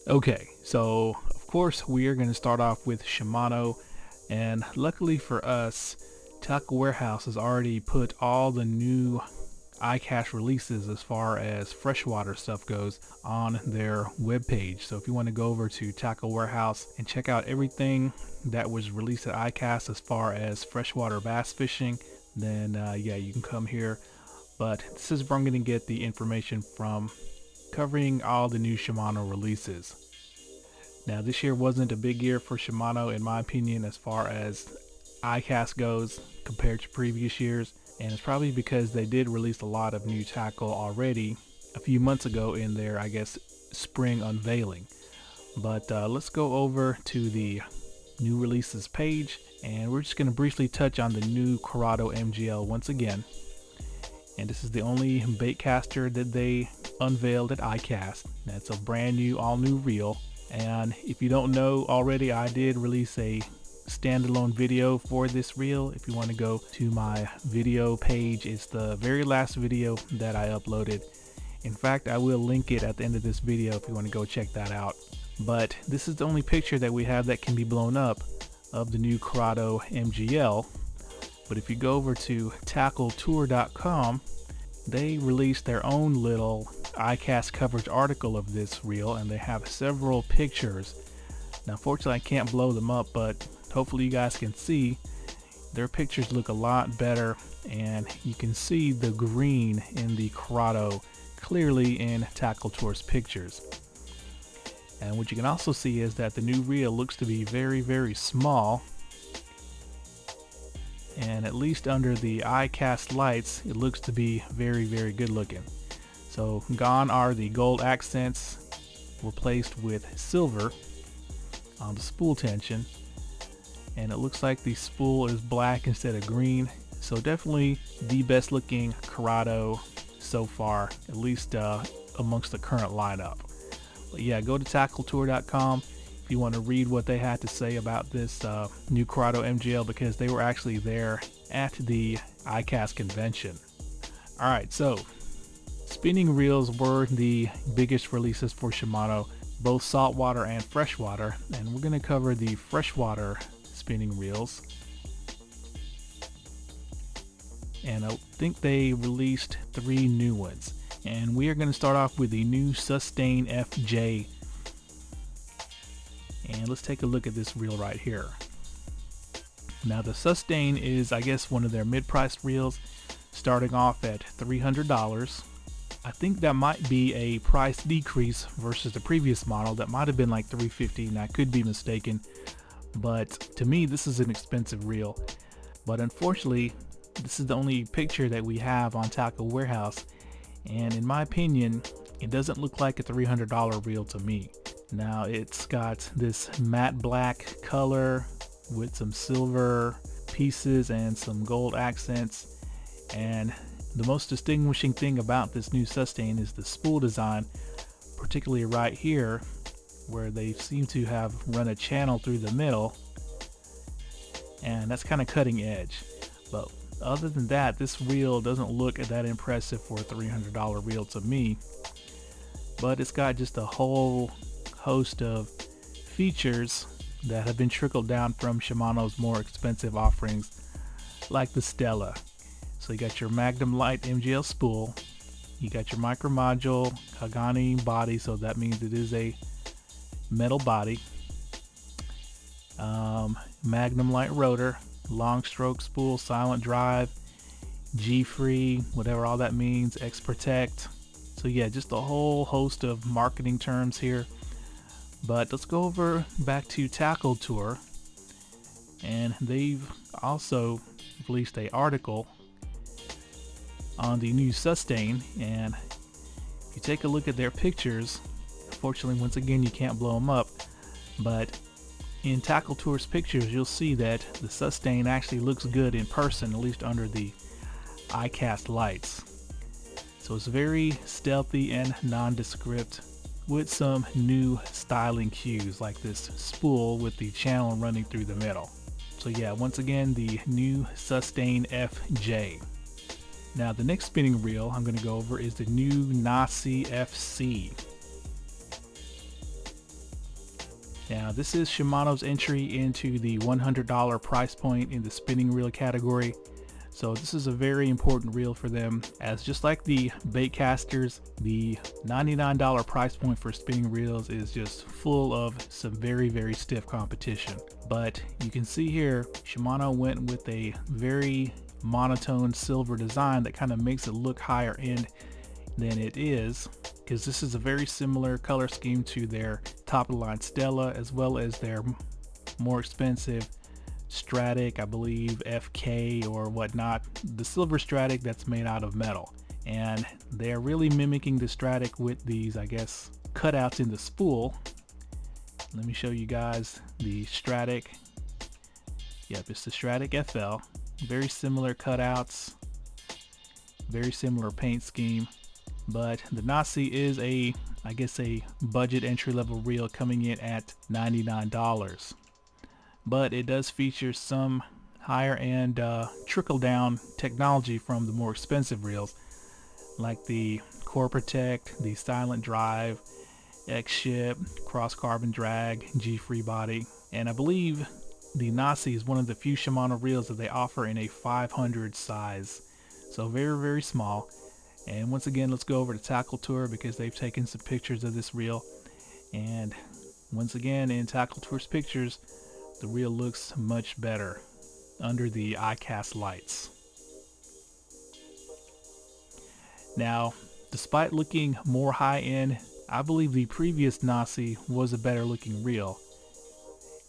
Okay, so of course we are going to start off with Shimano, and luckily for us, Tackle Warehouse has already put all the new ICAST releases as far as freshwater stuff goes on their webpage. So if you want to go over to Tackle Warehouse and check out everything that was released at ICAST as far as freshwater bass fishing, then yeah, you can come here. But this is where I'm going to get the information from, covering all the new Shimano releases. Now this year wasn't a big year for Shimano in my opinion as far as ICAST goes compared to previous years, and it's probably because they did release a lot of new tackle already a few months ago in their, I guess, spring unveiling. But let's go over to the new releases page, and we're just going to briefly touch on the new CURADO MGL once again. And this is the only bait caster that they unveiled at ICAST. That's a brand new, all new reel. And if you don't know already, I did release a standalone video for this reel. If you want to go to my video page, it's the very last video that I uploaded. In fact, I will link it at the end of this video if you want to go check that out. But this is the only picture that we have that can be blown up of the new CURADO MGL. But if you go over to TackleTour.com, they released their own little ICAST coverage article of this reel, and they have several pictures. Now fortunately I can't blow them up, but hopefully you guys can see their pictures look a lot better, and you can see the green in the CURADO clearly in Tackle Tour's pictures. And what you can also see is that the new reel looks to be very small, and at least under the ICAST lights it looks to be very good looking. So gone are the gold accents, replaced with silver on the spool tension, and it looks like the spool is black instead of green. So definitely the best looking CURADO so far, at least amongst the current lineup. But yeah, go to TackleTour.com if you want to read what they had to say about this new CURADO MGL, because they were actually there at the ICAST convention. Alright, so spinning reels were the biggest releases for Shimano, both saltwater and freshwater, and we're going to cover the freshwater spinning reels. And I think they released 3 new ones, and we are going to start off with the new Sustain FJ. And let's take a look at this reel right here. Now the Sustain is, I guess, one of their mid-priced reels, starting off at $300. I think that might be a price decrease versus the previous model that might have been like $350, and I could be mistaken. But to me, this is an expensive reel. But unfortunately, this is the only picture that we have on Tackle Warehouse, and in my opinion, it doesn't look like a $300 reel to me. Now it's got this matte black color with some silver pieces and some gold accents, and the most distinguishing thing about this new Sustain is the spool design, particularly right here where they seem to have run a channel through the middle, and that's kind of cutting edge. But other than that, this reel doesn't look that impressive for a $300 reel to me. But it's got just a whole host of features that have been trickled down from Shimano's more expensive offerings, like the STELLA. So you got your Magnum Light MGL spool, you got your micro module Kagani body, so that means it is a metal body, Magnum Light rotor, long stroke spool, silent drive, G-free, whatever all that means, X Protect. So yeah, just a whole host of marketing terms here. But let's go over back to Tackle Tour, and they've also released an article on the new Sustain, and if you take a look at their pictures, unfortunately once again you can't blow them up, but in Tackle Tour's pictures you'll see that the Sustain actually looks good in person, at least under the ICAST lights. So it's very stealthy and nondescript, with some new styling cues like this spool with the channel running through the middle. So yeah, once again, the new Sustain FJ. Now the next spinning reel I'm going to go over is the new Nasi FC. Now this is Shimano's entry into the $100 price point in the spinning reel category. So this is a very important reel for them, as just like the bait casters, the $99 price point for spinning reels is just full of some very stiff competition. But you can see here, Shimano went with a very monotone silver design that kind of makes it look higher end than it is, because this is a very similar color scheme to their top of the line Stella, as well as their more expensive STRADIC, I believe FK or whatnot, the silver STRADIC that's made out of metal. And they're really mimicking the STRADIC with these, I guess, cutouts in the spool. Let me show you guys the STRADIC. Yep, it's the STRADIC FL. Very similar cutouts, very similar paint scheme. But the Nasi is a, I guess, a budget entry-level reel coming in at $99. But it does feature some higher end trickle-down technology from the more expensive reels, like the Core Protect, the Silent Drive, X-Ship, Cross Carbon Drag, G-Free Body, and I believe the Nasi is one of the few Shimano reels that they offer in a 500 size, so very small. And once again, let's go over to Tackle Tour because they've taken some pictures of this reel, and once again, in Tackle Tour's pictures, the reel looks much better under the ICAST lights. Now, despite looking more high-end, I believe the previous Nasi was a better looking reel.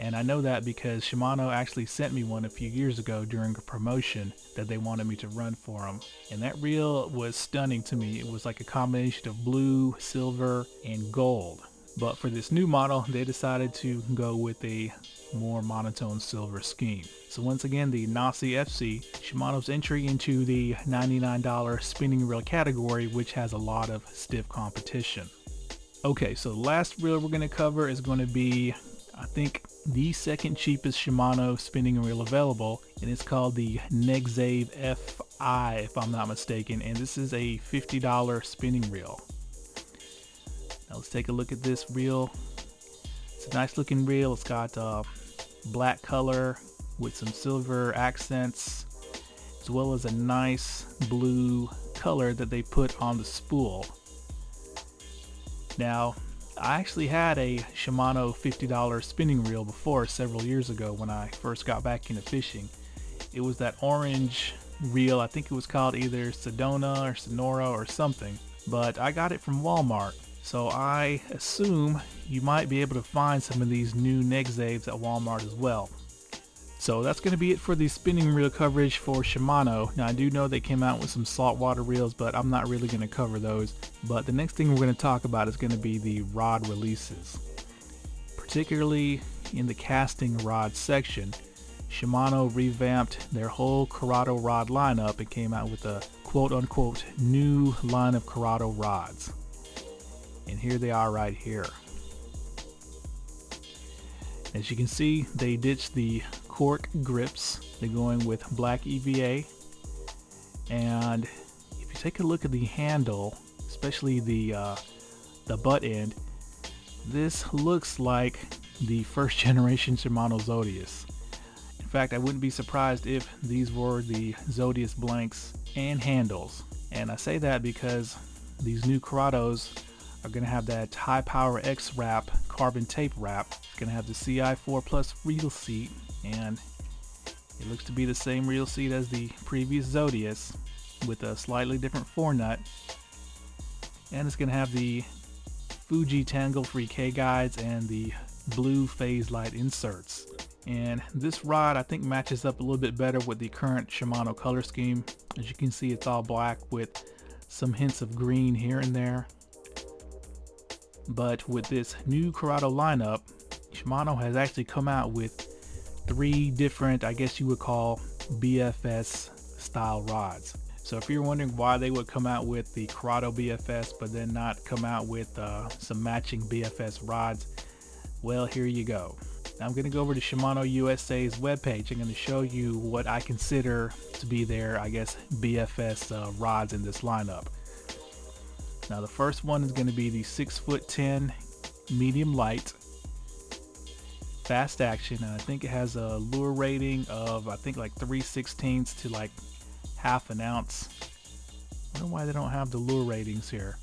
And I know that because Shimano actually sent me one a few years ago during a promotion that they wanted me to run for them. And that reel was stunning to me. It was like a combination of blue, silver, and gold. But for this new model, they decided to go with a more monotone silver scheme. So once again, the Nasi FC, Shimano's entry into the $99 spinning reel category, which has a lot of stiff competition. Okay, so the last reel we're going to cover is going to be, I think, the second cheapest Shimano spinning reel available, and it's called the Negzave FI, if I'm not mistaken, and this is a $50 spinning reel. Now let's take a look at this reel. It's a nice looking reel. It's got black color with some silver accents, as well as a nice blue color that they put on the spool. Now, I actually had a Shimano $50 spinning reel before several years ago when I first got back into fishing. It was that orange reel. I think it was called either Sedona or Sonora or something, but I got it from Walmart. So I assume you might be able to find some of these new Negzaves at Walmart as well. So that's going to be it for the spinning reel coverage for Shimano. Now I do know they came out with some saltwater reels, but I'm not really going to cover those. But the next thing we're going to talk about is going to be the rod releases. Particularly in the casting rod section, Shimano revamped their whole CURADO rod lineup and came out with a quote-unquote new line of CURADO rods. And here they are right here. As you can see, they ditched the cork grips. They're going with black EVA. And if you take a look at the handle, especially the butt end, this looks like the first generation Shimano Zodius. In fact, I wouldn't be surprised if these were the Zodius blanks and handles. And I say that because these new CURADOs are going to have that high power X wrap carbon tape wrap. It's going to have the CI4 Plus reel seat, and it looks to be the same reel seat as the previous Zodius with a slightly different forenut. And it's going to have the Fuji Tangle Free K guides and the blue phase light inserts. And this rod I think matches up a little bit better with the current Shimano color scheme. As you can see, it's all black with some hints of green here and there. But with this new CURADO lineup, Shimano has actually come out with 3 different, I guess you would call, BFS style rods. So if you're wondering why they would come out with the CURADO BFS but then not come out with some matching BFS rods, well, here you go. Now I'm going to go over to Shimano USA's webpage. I'm going to show you what I consider to be their, I guess, BFS rods in this lineup. Now the first one is going to be the 6'10" medium light. fast action, and I think it has a lure rating of I think like 3/16 to like half an ounce. I don't know why they don't have the lure ratings here.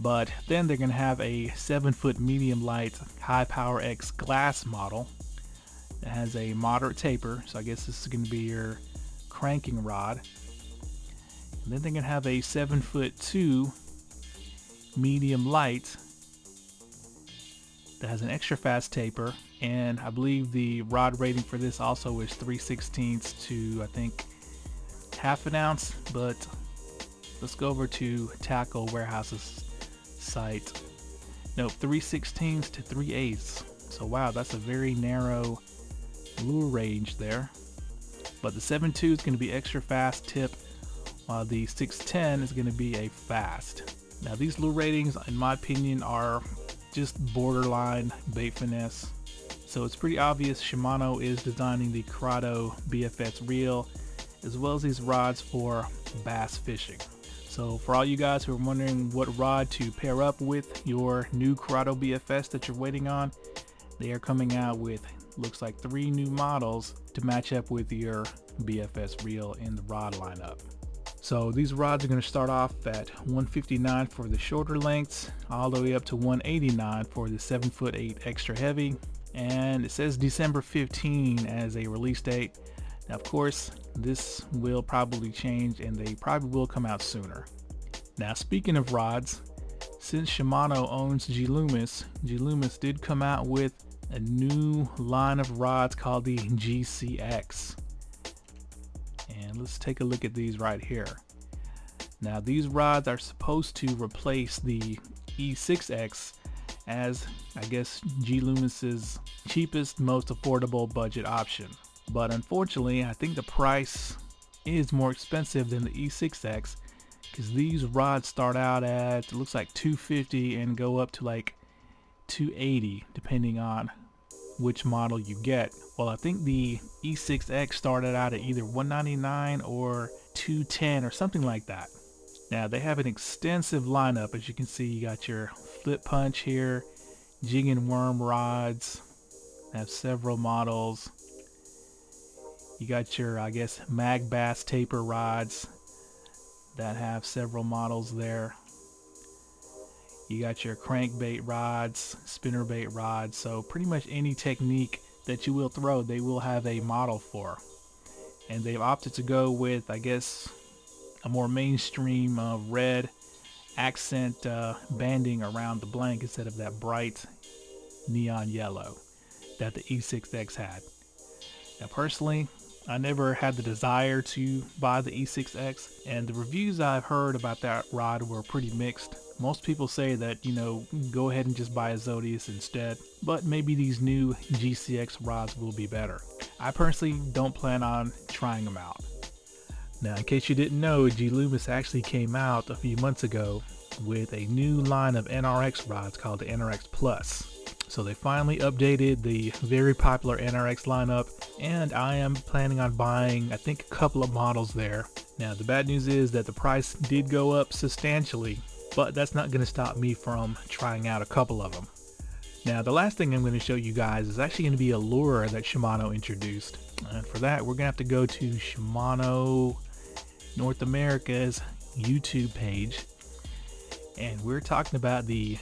But then they're going to have a 7-foot medium light high power X glass model that has a moderate taper, so I guess this is going to be your cranking rod. And then they're going to have a 7'2" medium light that has an extra fast taper, and I believe the rod rating for this also is 3/16 to I think half an ounce. But let's go over to Tackle Warehouse's site. Nope, 3/16 to 3/8. So wow, that's a very narrow lure range there. But the 7.2 is going to be extra fast tip, while the 610 is going to be a fast. Now these lure ratings, in my opinion, are just borderline bait finesse. So it's pretty obvious Shimano is designing the CURADO BFS reel as well as these rods for bass fishing. So for all you guys who are wondering what rod to pair up with your new CURADO BFS that you're waiting on, they are coming out with, looks like 3 new models to match up with your BFS reel in the rod lineup. So these rods are going to start off at 159 for the shorter lengths, all the way up to 189 for the 7'8" extra heavy. And it says December 15 as a release date. Now of course this will probably change and they probably will come out sooner. Now speaking of rods, since Shimano owns Loomis, Loomis did come out with a new line of rods called the GCX. And let's take a look at these right here. Now these rods are supposed to replace the E6X as, I guess, Loomis's cheapest, most affordable budget option. But unfortunately, I think the price is more expensive than the E6X, because these rods start out at, it looks like $250 and go up to like $280 depending on which model you get. Well, I think the E6X started out at either $199 or $210 or something like that. Now they have an extensive lineup. As you can see, you got your flip punch here, jig and worm rods, have several models. You got your, I guess, MEGABASS taper rods that have several models there. You got your crankbait rods, spinnerbait rods, so pretty much any technique that you will throw, they will have a model for. And they've opted to go with, I guess, a more mainstream red accent banding around the blank instead of that bright neon yellow that the E6X had. Now personally, I never had the desire to buy the E6X, and the reviews I've heard about that rod were pretty mixed. Most people say that, you know, go ahead and just buy a Zodius instead, but maybe these new GCX rods will be better. I personally don't plan on trying them out. Now, in case you didn't know, Loomis actually came out a few months ago with a new line of NRX rods called the NRX Plus. So they finally updated the very popular NRX lineup, and I am planning on buying, I think, a couple of models there. Now, the bad news is that the price did go up substantially, but that's not going to stop me from trying out a couple of them. Now, the last thing I'm going to show you guys is actually going to be a lure that Shimano introduced. And for that, we're going to have to go to Shimano North America's YouTube page, and we're talking about the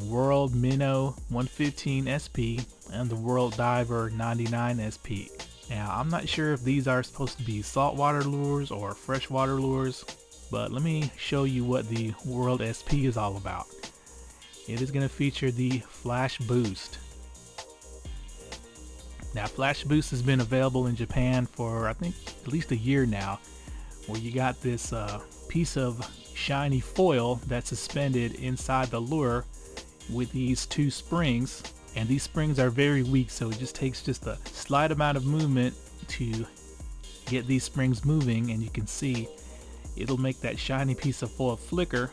World Minnow 115 SP and the World Diver 99 SP. Now, I'm not sure if these are supposed to be saltwater lures or freshwater lures, but let me show you what the World SP is all about. It is going to feature the Flash Boost. Now, Flash Boost has been available in Japan for, I think, at least a year now, where you got this piece of shiny foil that's suspended inside the lure with these 2 springs, and these springs are very weak, so it just takes just a slight amount of movement to get these springs moving, and you can see it'll make that shiny piece of foil flicker,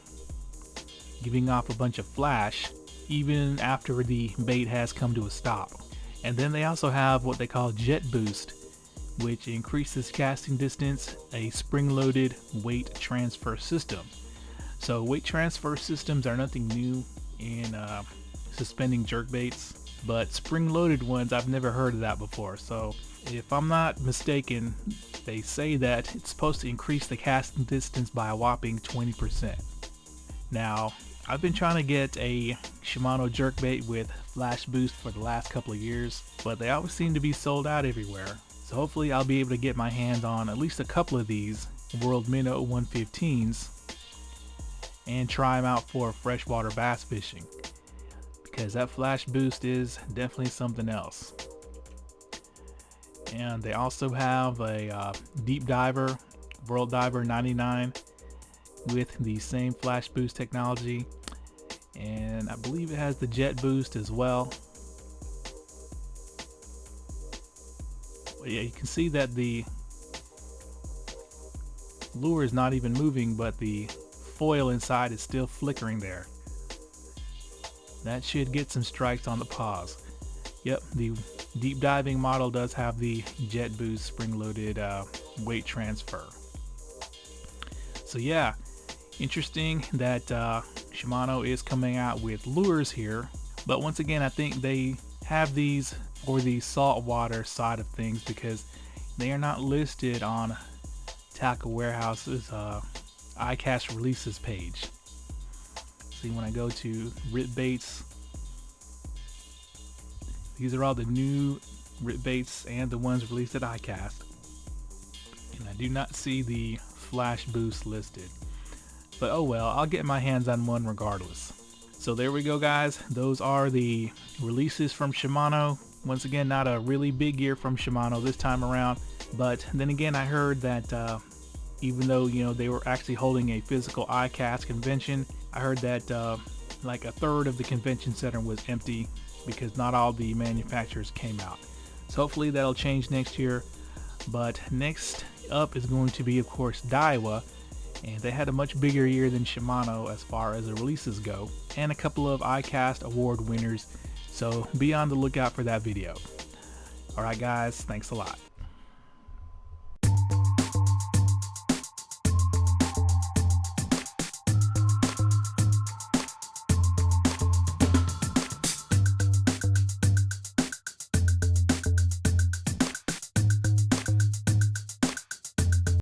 giving off a bunch of flash even after the bait has come to a stop. And then they also have what they call Jet Boost, which increases casting distance, a spring-loaded weight transfer system. So weight transfer systems are nothing new in suspending jerkbaits, but spring-loaded ones, I've never heard of that before. So if I'm not mistaken, they say that it's supposed to increase the casting distance by a whopping 20%. Now, I've been trying to get a Shimano jerkbait with flash boost for the last couple of years, but they always seem to be sold out everywhere. So hopefully I'll be able to get my hands on at least a couple of these World Minnow 115s and try them out for freshwater bass fishing, because that flash boost is definitely something else. And they also have a deep diver, World Diver 99, with the same flash boost technology, and I believe it has the jet boost as well. But yeah, you can see that the lure is not even moving, but the foil inside is still flickering there. That should get some strikes on the pause. Yep, the deep diving model does have the jet boost spring-loaded weight transfer. So yeah, interesting that Shimano is coming out with lures here, but once again, I think they have these for the saltwater side of things because they are not listed on Tackle Warehouse's ICAST releases page. See, when I go to rip baits, these are all the new rip baits and the ones released at ICAST, and I do not see the flash boost listed. But oh well, I'll get my hands on one regardless. So there we go, guys. Those are the releases from Shimano. Once again, not a really big year from Shimano this time around, but then again, I heard that even though, you know, they were actually holding a physical ICAST convention, I heard that like a third of the convention center was empty because not all the manufacturers came out. So hopefully that'll change next year. But next up is going to be, of course, DAIWA, and they had a much bigger year than Shimano as far as the releases go, and a couple of ICAST award winners, so be on the lookout for that video. Alright guys, thanks a lot.